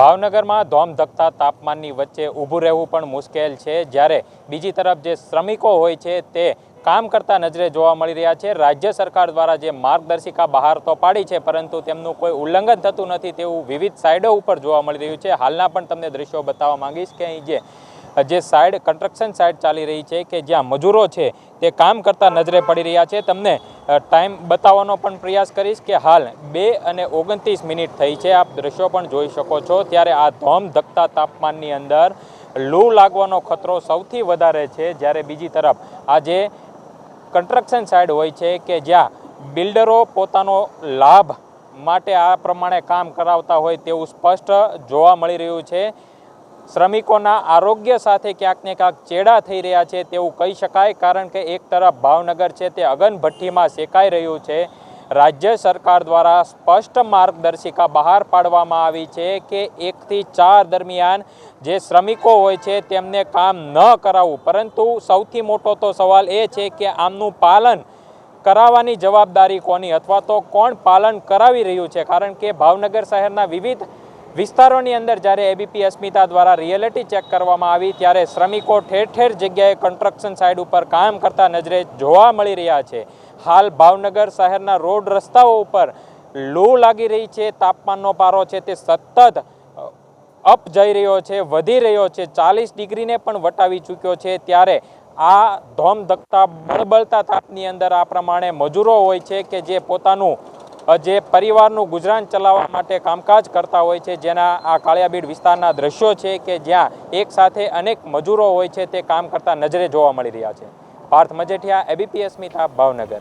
ભાવનગરમાં ધોમધખતા તાપમાનની વચ્ચે ઊભું રહેવું પણ મુશ્કેલ છે, જ્યારે બીજી તરફ જે શ્રમિકો હોય છે તે કામ કરતા નજરે જોવા મળી રહ્યા છે। રાજ્ય સરકાર દ્વારા જે માર્ગદર્શિકા બહાર તો પાડી છે, પરંતુ તેમનું કોઈ ઉલ્લંઘન થતું નથી તેવું વિવિધ સાઇડો ઉપર જોવા મળી રહ્યું છે। હાલના પણ તમને દ્રશ્યો બતાવવા માંગીશ કે અહીં જે સાઇડ કન્સ્ટ્રક્શન સાઇટ ચાલી રહી છે કે જ્યાં મજૂરો છે તે કામ કરતા નજરે પડી રહ્યા છે। તમને ટાઈમ બતાવવાનો પણ પ્રયાસ કરીશ કે હાલ 2:29 થઈ છે। આપ દ્રશ્યો પણ જોઈ શકો છો। ત્યારે આ ધોમધખતા તાપમાનની અંદર લૂ લાગવાનો ખતરો સૌથી વધારે છે, જ્યારે બીજી તરફ આ જે કન્સ્ટ્રક્શન સાઇટ હોય છે કે જ્યાં બિલ્ડરો પોતાનો લાભ માટે આ પ્રમાણે કામ કરાવતા હોય તેવું સ્પષ્ટ જોવા મળી રહ્યું છે। શ્રમિકોના આરોગ્ય સાથે ક્યાંક ને ક્યાંક ચેડા થઈ રહ્યા છે તેવું કહી શકાય, કારણ કે એક તરફ ભાવનગર છે તે અગનભઠ્ઠીમાં શેકાઈ રહ્યું છે। રાજ્ય સરકાર દ્વારા સ્પષ્ટ માર્ગદર્શિકા બહાર પાડવામાં આવી છે કે 1 થી 4 દરમિયાન જે શ્રમિકો હોય છે તેમને કામ ન કરાવવું, પરંતુ સૌથી મોટો તો સવાલ એ છે કે આમનું પાલન કરાવવાની જવાબદારી કોની, અથવા તો કોણ પાલન કરાવી રહ્યું છે। કારણ કે ભાવનગર શહેરના વિવિધ વિસ્તારોની અંદર જ્યારે એબીપી અસ્મિતા દ્વારા રિયાલિટી ચેક કરવામાં આવી ત્યારે શ્રમિકો ઠેર ઠેર જગ્યાએ કન્સ્ટ્રક્શન સાઇટ ઉપર કામ કરતા નજરે જોવા મળી રહ્યા છે। હાલ ભાવનગર શહેરના રોડ રસ્તાઓ ઉપર લૂ લાગી રહી છે, તાપમાનનો પારો છે તે સતત અપ જઈ રહ્યો છે, વધી રહ્યો છે, 40 ડિગ્રીને પણ વટાવી ચૂક્યો છે। ત્યારે આ ધોમધખતા બળબળતા તાપની અંદર આ પ્રમાણે મજૂરો હોય છે કે જે પોતાનું જે પરિવારનું ગુજરાન ચલાવવા માટે કામકાજ કરતા હોય છે, જેના આ કાળિયાબીડ વિસ્તારના દ્રશ્યો છે કે જ્યાં એક સાથે અનેક મજૂરો હોય છે તે કામ કરતા નજરે જોવા મળી રહ્યા છે। પાર્થ મજેઠિયા, એબીપી અસ્મિતા, ભાવનગર।